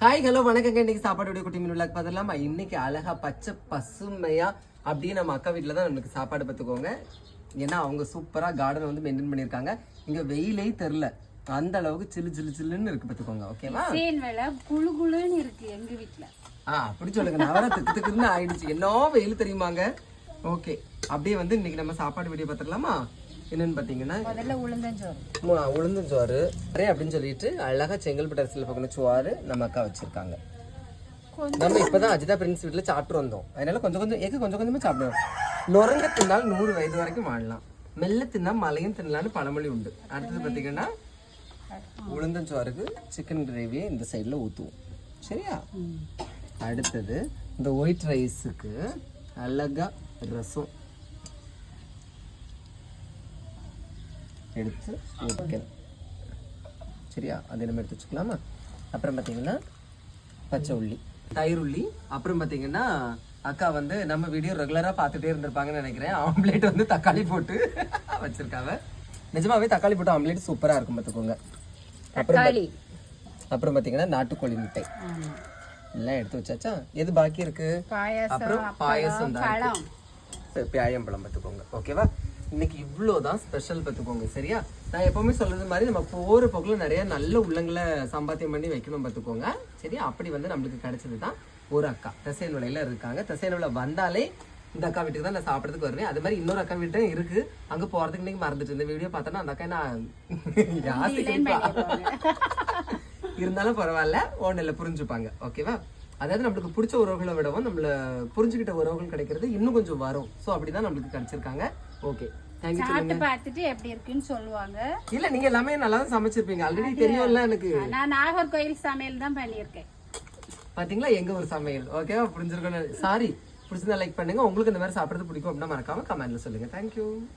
Hi hello வணக்கங்க. இன்னைக்கு சாப்பாடு வீடியோ குட்டி மீன் விளாக் பார்த்துலாமா. இன்னைக்கு அழகா பச்சை பசுமையா அப்படியே நம்ம அக்கா வீட்டில் தான் நமக்கு சாப்பாடு பார்த்துக்கோங்க. ஏன்னா அவங்க சூப்பராக கார்டன் வந்து மெயின்டைன் பண்ணியிருக்காங்க. இங்கே வெயிலே தெரில, அந்த அளவுக்கு சில்லு சில்லு சில்லுன்னு இருக்கு பார்த்துக்கோங்க. ஓகேவா? குழு குழுன்னு இருக்கு எங்க வீட்டுல. அப்படி சொல்லுங்க. நான் திக்கு திக்குன்னு ஆயிடுச்சு. என்ன வெயில் தெரியுமாங்க. ஓகே, அப்படியே வந்து இன்னைக்கு நம்ம சாப்பாடு வீடியோ பார்த்துடலாமா. என்னன்னு பாத்தீங்கன்னா உளுந்தஞ்சோறு அப்படின்னு சொல்லிட்டு அழகா செங்கல்பட்டு அரிசியில் பக்கம் சோறு நம்ம அக்கா வச்சிருக்காங்க. நம்ம இப்பதான் அஜிதா பிரின்ஸ் வீட்டுல சாப்பிட்டு வந்தோம். அதனால கொஞ்சம் கொஞ்சமா சாப்பிடுவோம். நுரங்க தின்னால் 100 வயது வரைக்கும் வாழலாம், மெல்ல தின்னா மலையும் தின்னலான்னு பழமொழி உண்டு. அடுத்தது பாத்தீங்கன்னா உளுந்தஞ்சோறுக்கு சிக்கன் கிரேவியை இந்த சைட்ல ஊத்துவோம். சரியா? அடுத்தது இந்த ஒயிட் ரைஸுக்கு அழகா ரசம் எடுத்து ஊற்றிக்கணும். சரியா? அதை நம்ம எடுத்து வச்சுக்கலாமா. அப்புறம் பார்த்தீங்கன்னா பச்சை உள்ளி, தயிர் உள்ளி. அப்புறம் பார்த்தீங்கன்னா அக்கா வந்து நம்ம வீடியோ ரெகுலராக பார்த்துட்டே இருந்திருப்பாங்கன்னு நினைக்கிறேன். ஆம்லேட் வந்து தக்காளி போட்டு வச்சிருக்காங்க. நிஜமாவே தக்காளி போட்டு ஆம்லேட் சூப்பராக இருக்கும் பார்த்துக்கோங்க. அப்புறம் பார்த்தீங்கன்னா நாட்டுக்கோழி முட்டை எல்லாம் எடுத்து வச்சாச்சா. எது பாக்கி இருக்கு? அப்புறம் பாயசம் தான், பியாயம்பழம் பார்த்துக்கோங்க. ஓகேவா? இன்னைக்கு இவ்வளோதான் ஸ்பெஷல் பார்த்துக்கோங்க. சரியா? நான் எப்பவுமே சொல்றது மாதிரி நம்ம போற போக்கில் நிறைய நல்ல உள்ளங்களை சம்பாத்தியம் பண்ணி வைக்கணும் பார்த்துக்கோங்க. சரியா? அப்படி வந்து நம்மளுக்கு கிடைச்சது தான் ஒரு அக்கா தசைநுழையில இருக்காங்க. தசைநுழை வந்தாலே இந்த அக்கா வீட்டுக்கு தான் நான் சாப்பிட்றதுக்கு வருவேன். அது மாதிரி இன்னொரு அக்கா வீட்டு இருக்கு, அங்க போறதுக்கு இன்னைக்கு மறந்துட்டு இந்த வீடியோ பார்த்தோன்னா அந்த அக்கா நான் இருந்தாலும் பரவாயில்ல, ஒன்றில் புரிஞ்சுப்பாங்க. ஓகேவா? அதாவது நம்மளுக்கு பிடிச்ச உறவுகளை விடவும் நம்மள புரிஞ்சுக்கிட்ட உறவுகள் கிடைக்கிறது இன்னும் கொஞ்சம் வரும். ஸோ அப்படிதான் நம்மளுக்கு கிடைச்சிருக்காங்க. ஓகே, சாப்பிட்டு பார்த்துட்டு எப்படி இருக்குன்னு சொல்லுவாங்க. இல்ல, நீங்க எல்லாமே நல்லா தான் சமைச்சிருப்பீங்க. ஆல்ரெடி தெரியும்ல எனக்கு. நான் நாகர்கோயில் சமையல் தான் பண்ணியிருக்கேன். பாத்தீங்களா, எங்க ஒரு சமையல். ஓகேவா? புரிஞ்சிருக்கணும். சாரி, பிடிச்சிருந்தா லைக் பண்ணுங்க. உங்களுக்கு இந்த மாதிரி சாப்பிட்றது பிடிக்கும் அப்படின்னா மறக்காம கமெண்ட்ல சொல்லுங்க. தேங்க்யூ.